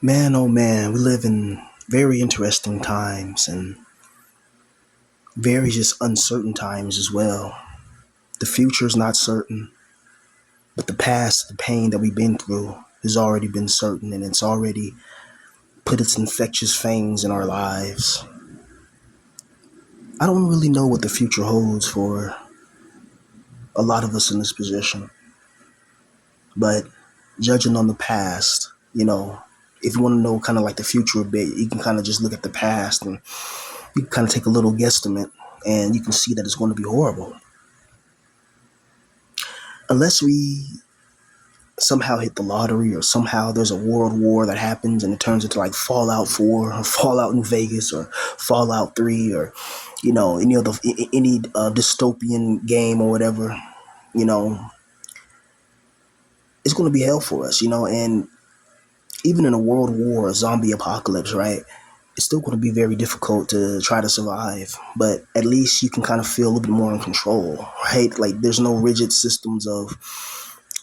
Man, oh man, we live in very interesting times and very just uncertain times as well. The future is not certain, but the past, the pain that we've been through has already been certain and it's already put its infectious fangs in our lives. I don't really know what the future holds for a lot of us in this position, but judging on the past, if you want to know kind of like the future a bit, you can kind of just look at the past and you can kind of take a little guesstimate and you can see that it's going to be horrible. Unless we somehow hit the lottery or somehow there's a world war that happens and it turns into like Fallout 4 or Fallout New Vegas or Fallout 3 or any other any dystopian game or whatever, you know, it's going to be hell for us, and even in a world war, a zombie apocalypse, right? It's still going to be very difficult to try to survive, but at least you can kind of feel a little bit more in control, right? Like there's no rigid systems of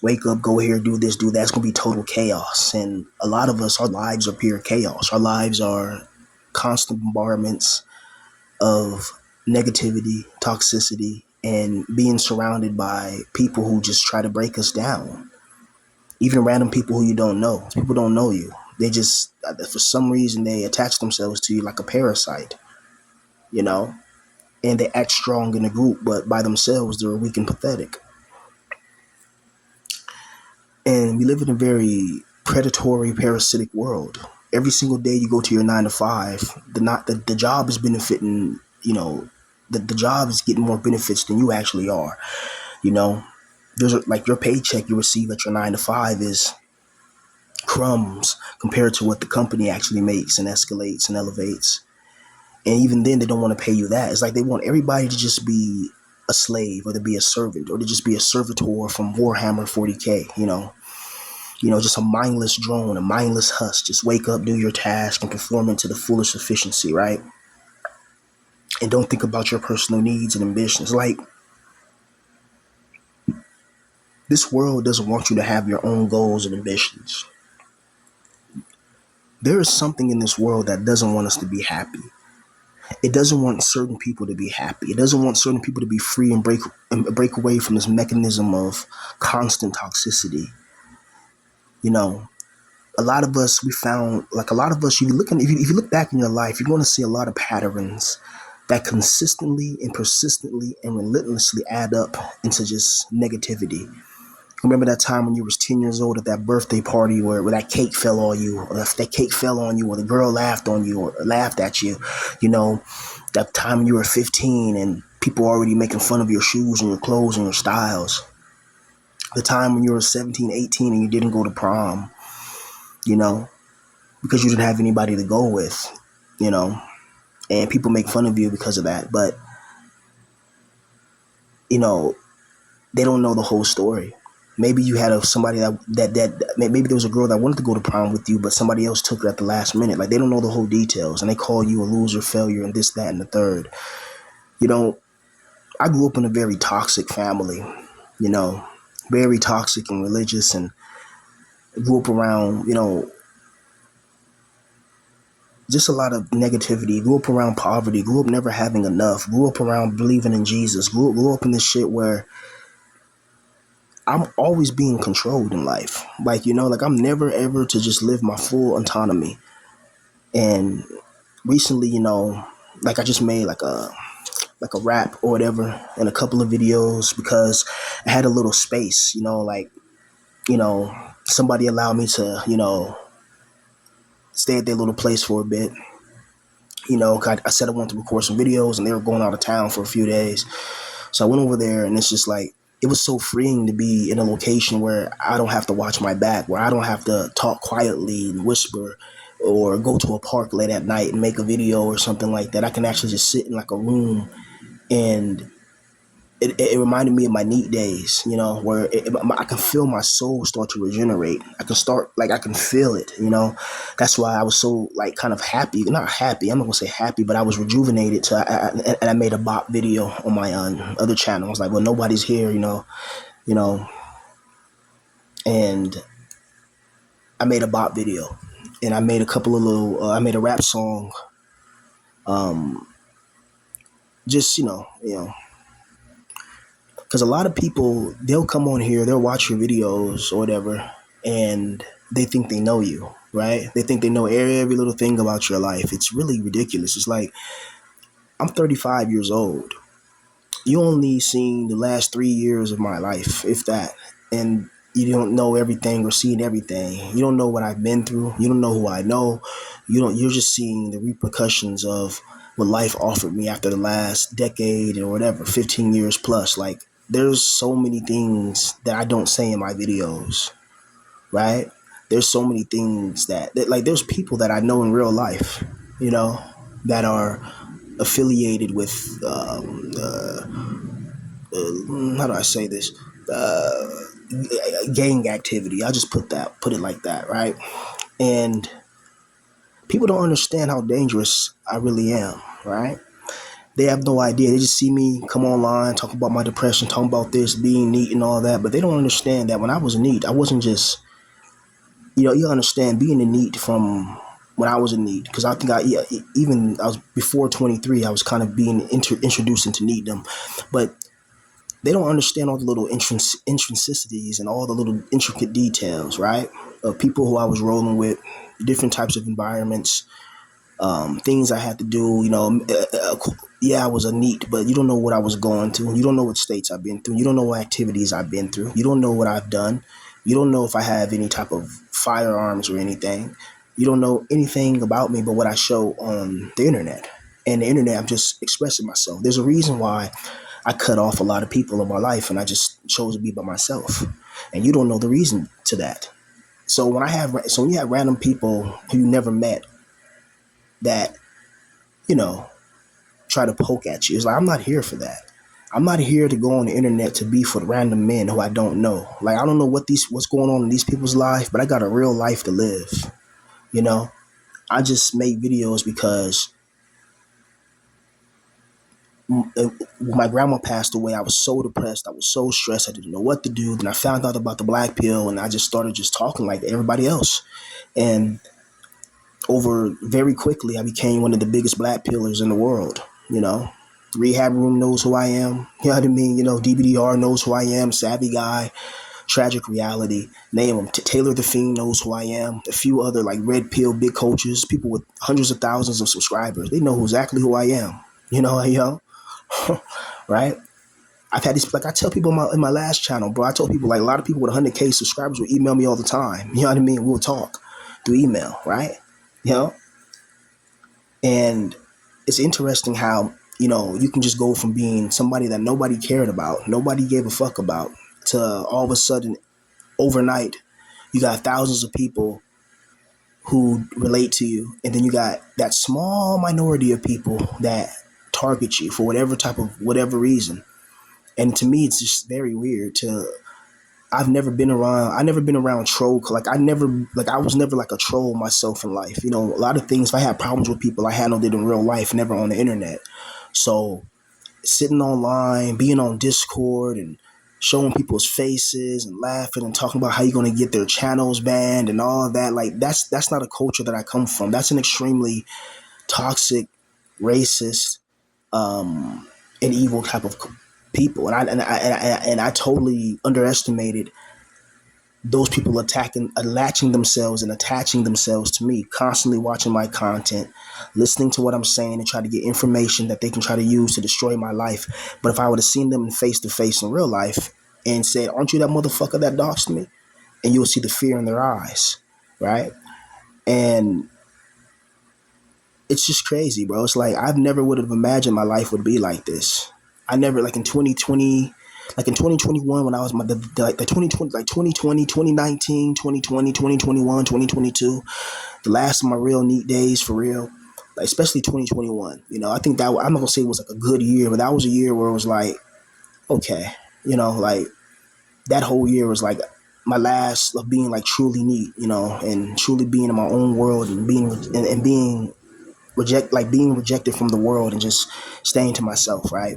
wake up, go here, do this, do that. It's going to be total chaos. And a lot of us, our lives are pure chaos. Our lives are constant bombardments of negativity, toxicity, and being surrounded by people who just try to break us down. Even random people who you don't know. People don't know you. They just, for some reason, they attach themselves to you like a parasite, you know? And they act strong in a group, but by themselves, they're weak and pathetic. And we live in a very predatory, parasitic world. Every single day you go to your 9 to 5, the job is benefiting, the job is getting more benefits than you actually are. You know, like your paycheck you receive at your 9 to 5 is crumbs compared to what the company actually makes and escalates and elevates. And even then, they don't want to pay you that. It's like they want everybody to just be a slave or to be a servant or to just be a servitor from Warhammer 40K, just a mindless drone, a mindless husk. Just wake up, do your task, and perform it to the fullest efficiency, right? And don't think about your personal needs and ambitions. Like, this world doesn't want you to have your own goals and ambitions. There is something in this world that doesn't want us to be happy. It doesn't want certain people to be happy. It doesn't want certain people to be free and break away from this mechanism of constant toxicity. You know, a lot of us, we found, like a lot of us, if you look back in your life, you're going to see a lot of patterns that consistently and persistently and relentlessly add up into just negativity. Remember that time when you was 10 years old at that birthday party where that cake fell on you, or if that cake fell on you, or the girl laughed on you or laughed at you, that time when you were 15 and people were already making fun of your shoes and your clothes and your styles. The time when you were 17, 18 and you didn't go to prom, you know, because you didn't have anybody to go with, and people make fun of you because of that. But, they don't know the whole story. Maybe you had somebody that maybe there was a girl that wanted to go to prom with you, but somebody else took her at the last minute. Like they don't know the whole details, and they call you a loser, failure, and this, that, and the third. I grew up in a very toxic family, you know, very toxic and religious, and grew up around, just a lot of negativity. Grew up around poverty. Grew up never having enough. Grew up around believing in Jesus. Grew up in this shit where I'm always being controlled in life. Like, like I'm never ever to just live my full autonomy. And recently, like I just made like a rap or whatever and a couple of videos because I had a little space, you know, somebody allowed me to, stay at their little place for a bit. I said I wanted to record some videos and they were going out of town for a few days. So I went over there and it's just like, it was so freeing to be in a location where I don't have to watch my back, where I don't have to talk quietly and whisper or go to a park late at night and make a video or something like that. I can actually just sit in like a room and it reminded me of my neat days, where I can feel my soul start to regenerate. I can feel it, That's why I was so like kind of happy, not happy, I'm not gonna say happy, but I was rejuvenated. And I made a bop video on my other channel. I was like, well, nobody's here, you know, and I made a bop video. and I made a couple of little. I made a rap song. Um, just because a lot of people they'll come on here, they'll watch your videos or whatever, and they think they know you, right? They think they know every little thing about your life. It's really ridiculous. It's like I'm 35 years old. You only seen the last 3 years of my life, if that, and you don't know everything or seen everything. You don't know what I've been through. You don't know who I know. You don't. You're just seeing the repercussions of what life offered me after the last decade or whatever, 15 years plus. Like there's so many things that I don't say in my videos, right? There's so many things that like there's people that I know in real life, you know, that are affiliated with how do I say this? Uh, Gang activity. I just put it like that, right? And people don't understand how dangerous I really am, right? They have no idea. They just see me come online, talk about my depression, talk about this, being neat and all that, but they don't understand that when I was neat, I wasn't just, you understand being in neat from when I was in neat, because I think yeah, even I was before 23, I was kind of being introduced into neatdom, but they don't understand all the little intricacies and all the little intricate details, right? Of people who I was rolling with, different types of environments, things I had to do. Yeah, I was a neat, but you don't know what I was going through. You don't know what states I've been through. You don't know what activities I've been through. You don't know what I've done. You don't know if I have any type of firearms or anything. You don't know anything about me but what I show on the internet. And the internet, I'm just expressing myself. There's a reason why I cut off a lot of people in my life and I just chose to be by myself. And you don't know the reason to that. So when you have random people who you never met that, you know, try to poke at you, it's like I'm not here for that. I'm not here to go on the internet to be for random men who I don't know. Like I don't know what's going on in these people's life, but I got a real life to live. You know, I just make videos because when my grandma passed away, I was so depressed. I was so stressed. I didn't know what to do. Then I found out about the black pill, and I just started just talking like everybody else. And over very quickly, I became one of the biggest black pillars in the world. You know, Rehab Room knows who I am. You know what I mean? You know, DBDR knows who I am. Savvy Guy, Tragic Reality, name them. Taylor the Fiend knows who I am. A few other like Red Pill big coaches, people with hundreds of thousands of subscribers. They know exactly who I am. You know, right? I've had this, like I tell people in my last channel, bro. I told people like a lot of people with 100K subscribers would email me all the time. You know what I mean? We'll talk through email, right? You know, and it's interesting how you can just go from being somebody that nobody cared about, nobody gave a fuck about, to all of a sudden overnight you got thousands of people who relate to you, and then you got that small minority of people that target you for whatever reason. And to me, it's just very weird. I never been around troll. I was never like a troll myself in life. A lot of things, if I had problems with people, I handled it in real life, never on the internet. So sitting online, being on Discord and showing people's faces and laughing and talking about how you're going to get their channels banned and all that, like that's not a culture that I come from. That's an extremely toxic, racist, and evil type of people, and I totally underestimated those people latching themselves and attaching themselves to me, constantly watching my content, listening to what I'm saying, and try to get information that they can try to use to destroy my life. But if I would have seen them face to face in real life and said, "Aren't you that motherfucker that doxed me?" and you'll see the fear in their eyes, right? And it's just crazy, bro. It's like I've never would have imagined my life would be like this. I never, like in 2020, like in 2021 when I was like the 2020, like 2020, 2019, 2020, 2021, 2022, the last of my real neat days for real, like especially 2021. I think that I'm not gonna say it was like a good year, but that was a year where it was like, okay, like that whole year was like my last of being like truly neat, and truly being in my own world and being being rejected from the world and just staying to myself, right?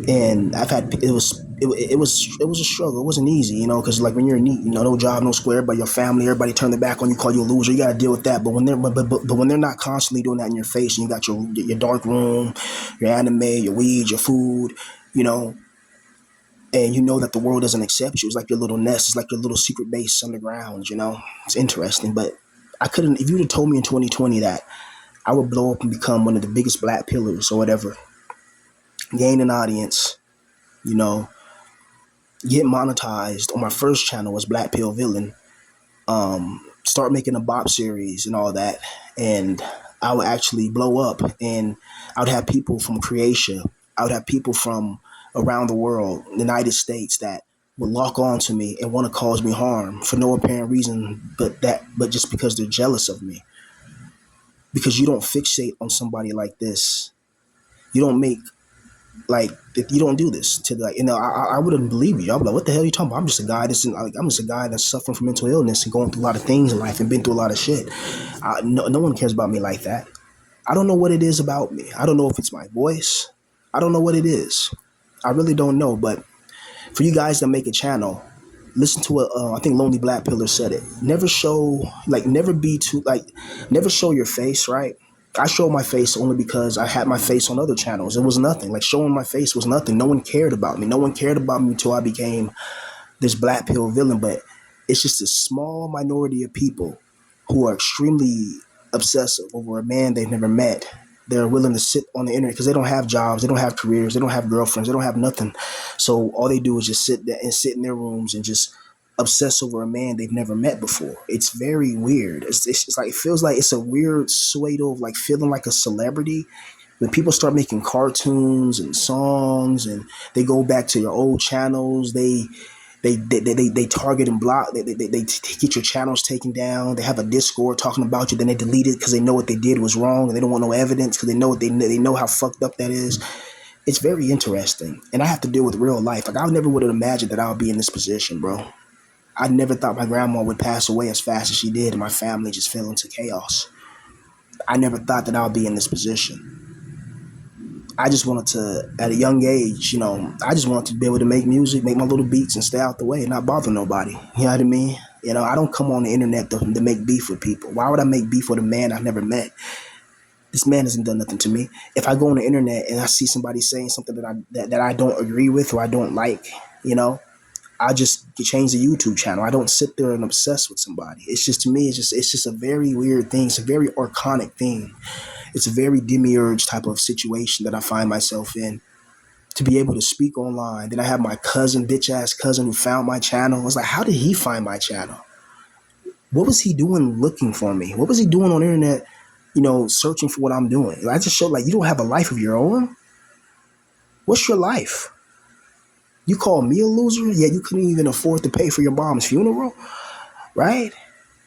And it was a struggle. It wasn't easy, because like when you're neat, no job, no square, but your family, everybody turned their back on you, call you a loser. You got to deal with that. But when they're not constantly doing that in your face, and you got your dark room, your anime, your weed, your food, you know, and you know that the world doesn't accept you. It's like your little nest. It's like your little secret base underground. It's interesting, but I couldn't. If you'd have told me in 2020 that I would blow up and become one of the biggest black pillars or whatever, gain an audience, you know, get monetized on my first channel was Black Pill Villain, start making a bop series and all that, and I would actually blow up, and I would have people from Croatia, I would have people from around the world, the United States, that would lock on to me and want to cause me harm for no apparent reason, but just because they're jealous of me. Because you don't fixate on somebody like this. You don't make like if you don't do this to like I wouldn't believe you. I'd be like, what the hell are you talking about? I'm just a guy that's suffering from mental illness and going through a lot of things in life and been through a lot of shit. No one cares about me like that. I don't know what it is about me. I don't know if it's my voice. I don't know what it is. I really don't know. But for you guys that make a channel, listen to I think Lonely Black Pillar said it. Never show your face, right? I showed my face only because I had my face on other channels. It was nothing. Like showing my face was nothing. No one cared about me. No one cared about me until I became this Black Pill Villain. But it's just a small minority of people who are extremely obsessive over a man they've never met. They're willing to sit on the internet because they don't have jobs, they don't have careers, they don't have girlfriends, they don't have nothing. So all they do is just sit there and sit in their rooms and just obsess over a man they've never met before. It's very weird. It's like it feels like it's a weird pseudo of like feeling like a celebrity. When people start making cartoons and songs and they go back to your old channels, they target and block. They get your channels taken down. They have a Discord talking about you. Then they delete it because they know what they did was wrong and they don't want no evidence because they know how fucked up that is. It's very interesting, and I have to deal with real life. Like I never would have imagined that I would be in this position, bro. I never thought my grandma would pass away as fast as she did, and my family just fell into chaos. I never thought that I would be in this position. I just wanted to, at a young age, I just wanted to be able to make music, make my little beats, and stay out the way and not bother nobody. You know what I mean? I don't come on the internet to make beef with people. Why would I make beef with a man I've never met? This man hasn't done nothing to me. If I go on the internet and I see somebody saying something that I don't agree with or I don't like, I just change the YouTube channel. I don't sit there and obsess with somebody. It's just, to me, it's just a very weird thing. It's a very archonic thing. It's a very demiurge type of situation that I find myself in, to be able to speak online. Then I have my cousin, bitch ass cousin, who found my channel. I was like, how did he find my channel? What was he doing looking for me? What was he doing on the internet, searching for what I'm doing? I just showed, like, you don't have a life of your own? What's your life? You call me a loser? Yeah, you couldn't even afford to pay for your mom's funeral, right?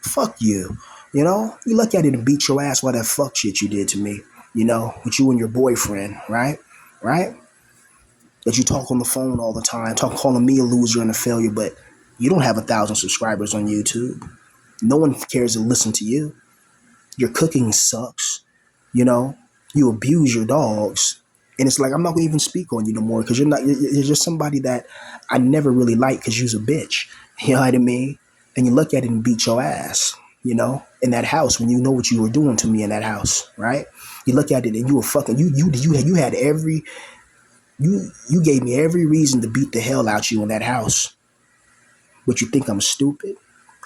Fuck you. You look at it and beat your ass for that fuck shit you did to me, with you and your boyfriend, right? Right? That you talk on the phone all the time, calling me a loser and a failure, but you don't have 1,000 subscribers on YouTube. No one cares to listen to you. Your cooking sucks, you abuse your dogs. And it's like, I'm not gonna even speak on you no more because you're just somebody that I never really liked because you's a bitch. You know what I mean? And you look at it and beat your ass, in that house when you know what you were doing to me in that house, right? You look at it and you were fucking, you had every, you gave me every reason to beat the hell out you in that house. But you think I'm stupid?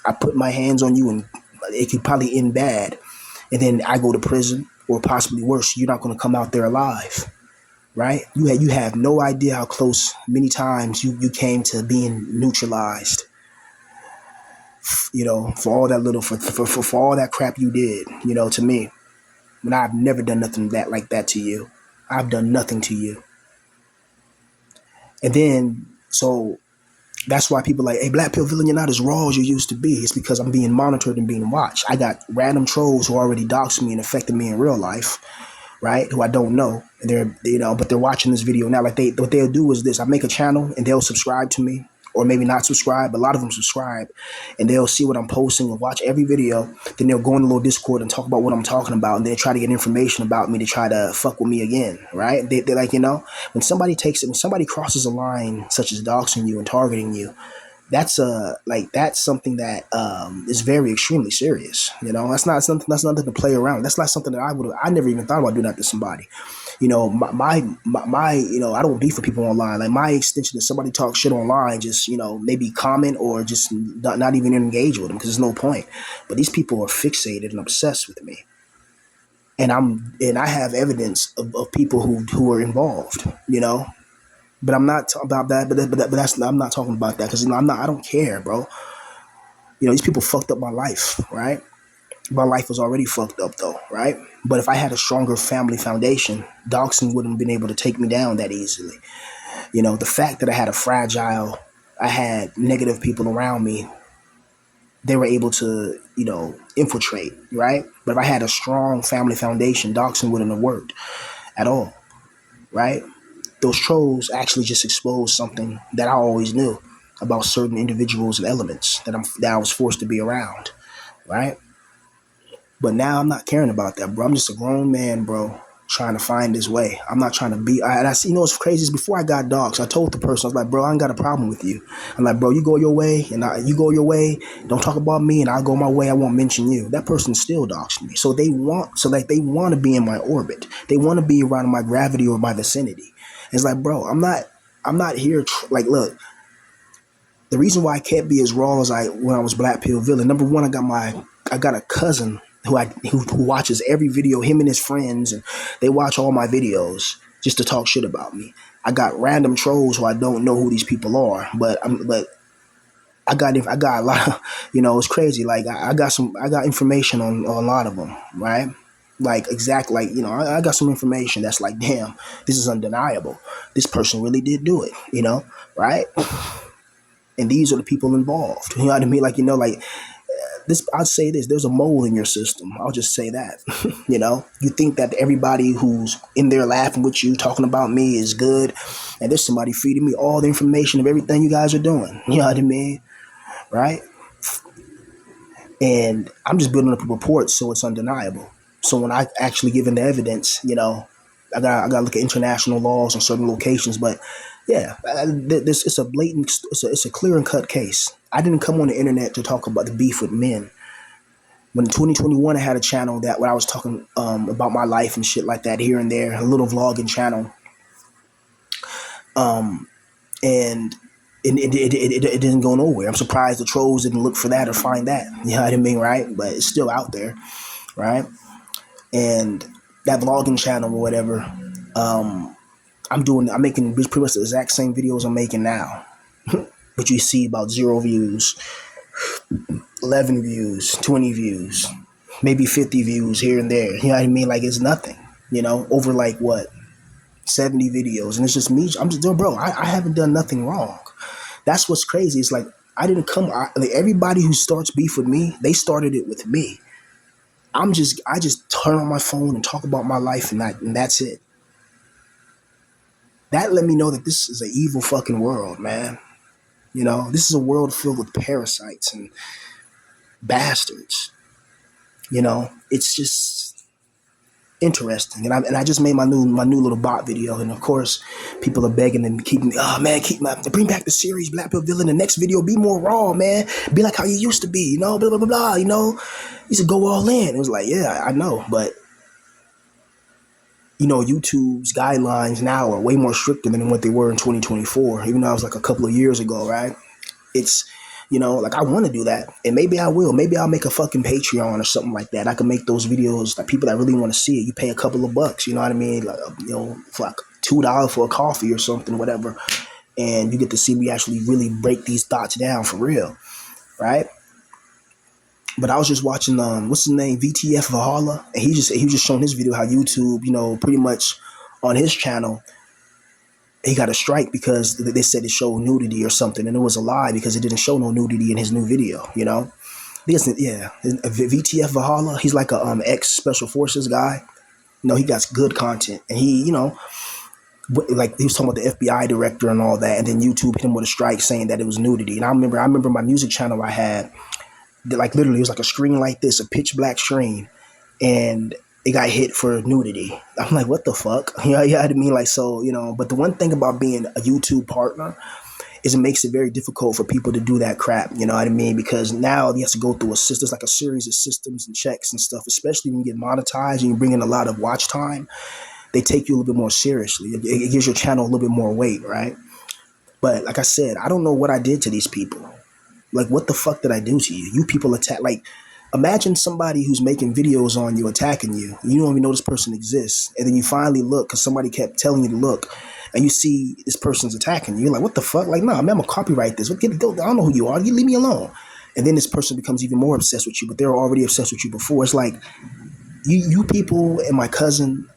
I put my hands on you and it could probably end bad. And then I go to prison or possibly worse, you're not gonna come out there alive. Right? You have no idea how close many times you came to being neutralized. For all that little for all that crap you did, to me. When I've never done nothing like that to you. I've done nothing to you. And then so that's why people are like, hey, Black Pill Villain, you're not as raw as you used to be. It's because I'm being monitored and being watched. I got random trolls who already doxed me and affected me in real life. Right? Who I don't know. And they're, but they're watching this video now. Like what they'll do is this. I make a channel and they'll subscribe to me. or maybe not subscribe, but a lot of them subscribe, and they'll see what I'm posting and watch every video. Then they'll go in the little Discord and talk about what I'm talking about, and they'll try to get information about me to try to fuck with me again, right? They're like, when somebody takes it, when somebody crosses a line such as doxing you and targeting you, that's something that is very extremely serious. That's nothing to play around. That's not something that I never even thought about doing that to somebody. My I don't beef with people online. Like, my extension is somebody talk shit online, just maybe comment or just not even engage with them, because there's no point. But these people are fixated and obsessed with me, and I have evidence of people who are involved. But I'm not talking about that. But that's I'm not talking about that, because I don't care, bro. These people fucked up my life, right? My life was already fucked up, though, right? But if I had a stronger family foundation, doxing wouldn't have been able to take me down that easily. The fact that I had negative people around me, they were able to, infiltrate, right? But if I had a strong family foundation, doxing wouldn't have worked at all, right? Those trolls actually just exposed something that I always knew about certain individuals and elements that I was forced to be around, right? But now I'm not caring about that, bro. I'm just a grown man, bro, trying to find his way. I'm not trying to be. And I see, what's crazy is, before I got dogs, I told the person, I was like, bro, I ain't got a problem with you. I'm like, bro, you go your way, and you go your way. Don't talk about me, and I'll go my way. I won't mention you. That person still doxed me. So they want to be in my orbit. They want to be around my gravity or my vicinity. It's like, bro, I'm not here. Look, the reason why I can't be as raw as when I was Black Pill Villain. Number one, I got a cousin who watches every video, him and his friends, and they watch all my videos just to talk shit about me. I got random trolls who I don't know who these people are, but I got a lot of, it's crazy. Like, I got information on a lot of them, right? Like, exactly, like, I got some information that's like, damn, this is undeniable. This person really did do it, right? And these are the people involved. You know what I mean? Like, this, I'd say this, there's a mole in your system. I'll just say that. You think that everybody who's in there laughing with you, talking about me, is good, and there's somebody feeding me all the information of everything you guys are doing. You know what I mean? Right? And I'm just building up a report so it's undeniable. So when I actually give in the evidence, I got to look at international laws on certain locations. But yeah, it's a blatant, it's a clear and cut case. I didn't come on the internet to talk about the beef with men. When in 2021, I had a channel where I was talking about my life and shit like that here and there, a little vlogging channel. And it didn't go nowhere. I'm surprised the trolls didn't look for that or find that. You know what I mean, right? But it's still out there, right? And that vlogging channel or whatever, I'm making pretty much the exact same videos I'm making now. But you see about 0 views, 11 views, 20 views, maybe 50 views here and there. You know what I mean? Like, it's nothing, over like what, 70 videos. And it's just me. I'm just, bro, I haven't done nothing wrong. That's what's crazy. It's like, like, everybody who starts beef with me, they started it with me. I just turn on my phone and talk about my life, and that's it. That let me know that this is an evil fucking world, man. This is a world filled with parasites and bastards. It's just interesting. And I just made my new little bot video, and of course, people are begging and keeping me. Oh man, bring back the series Black Pill Villain. The next video, be more raw, man. Be like how you used to be. Blah blah blah blah. You should go all in. It was like, yeah, I know, but YouTube's guidelines now are way more stricter than what they were in 2024. Even though it was like a couple of years ago, right? It's, like, I want to do that, and maybe I will. Maybe I'll make a fucking Patreon or something like that. I can make those videos, like, people that really want to see it. You pay a couple of bucks, you know what I mean? Like, for like $2 for a coffee or something, whatever, and you get to see me actually really break these thoughts down for real, right? But I was just watching, what's his name, VTF Valhalla, and he was just showing his video how YouTube, pretty much on his channel, he got a strike because they said it showed nudity or something, and it was a lie because it didn't show no nudity in his new video. Because, yeah, VTF Valhalla, he's like a ex Special Forces guy. He got good content, and he, like he was talking about the FBI director and all that, and then YouTube hit him with a strike saying that it was nudity. And I remember my music channel I had, like literally it was like a screen like this, a pitch black screen, and it got hit for nudity. I'm like, what the fuck? Yeah, I mean, like, so, but the one thing about being a YouTube partner is it makes it very difficult for people to do that crap, you know what I mean? Because now you have to go through there's like a series of systems and checks and stuff, especially when you get monetized and you bring in a lot of watch time. They take you a little bit more seriously. It gives your channel a little bit more weight, right? But like I said, I don't know what I did to these people. Like, what the fuck did I do to you? You people attack. Like, imagine somebody who's making videos on you attacking you. You don't even know this person exists, and then you finally look because somebody kept telling you to look, and you see this person's attacking you. You're like, what the fuck? Like, nah, man, I'm gonna copyright this. Go. I don't know who you are. You leave me alone. And then this person becomes even more obsessed with you, but they were already obsessed with you before. It's like you people and my cousin,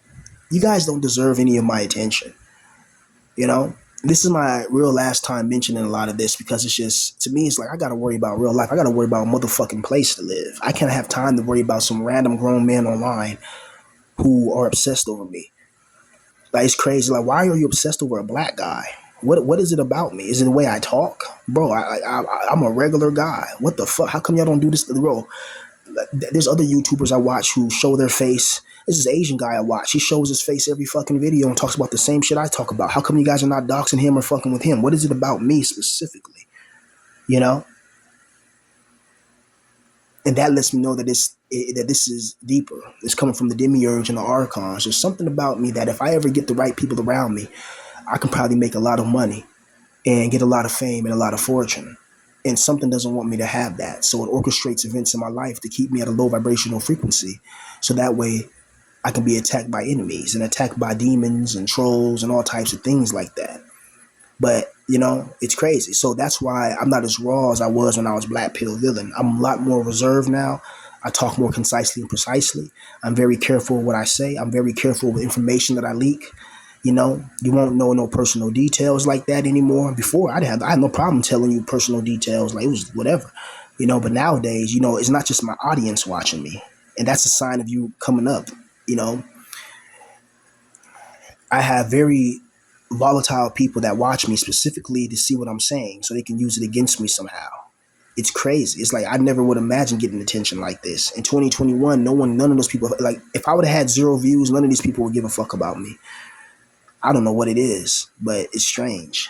you guys don't deserve any of my attention. You know, this is my real last time mentioning a lot of this because it's just, to me, it's like I got to worry about real life. I got to worry about a motherfucking place to live. I can't have time to worry about some random grown men online who are obsessed over me. Like, it's crazy. Like, why are you obsessed over a black guy? What is it about me? Is it the way I talk? Bro, I'm a regular guy. What the fuck? How come y'all don't do this? Bro, there's other YouTubers I watch who show their face. This is an Asian guy I watch. He shows his face every fucking video and talks about the same shit I talk about. How come you guys are not doxing him or fucking with him? What is it about me specifically? You know? And that lets me know that this is deeper. It's coming from the demiurge and the archons. There's something about me that if I ever get the right people around me, I can probably make a lot of money and get a lot of fame and a lot of fortune. And something doesn't want me to have that. So it orchestrates events in my life to keep me at a low vibrational frequency. So that way I can be attacked by enemies and attacked by demons and trolls and all types of things like that. But, it's crazy. So that's why I'm not as raw as I was when I was Black Pill Villain. I'm a lot more reserved now. I talk more concisely and precisely. I'm very careful with what I say. I'm very careful with information that I leak. You won't know no personal details like that anymore. Before, I had no problem telling you personal details. Like, it was whatever, But nowadays, it's not just my audience watching me. And that's a sign of you coming up, you know. I have very volatile people that watch me specifically to see what I'm saying so they can use it against me somehow. It's crazy. It's like I never would imagine getting attention like this. In 2021, none of those people, like, if I would have had 0 views, none of these people would give a fuck about me. I don't know what it is, but it's strange.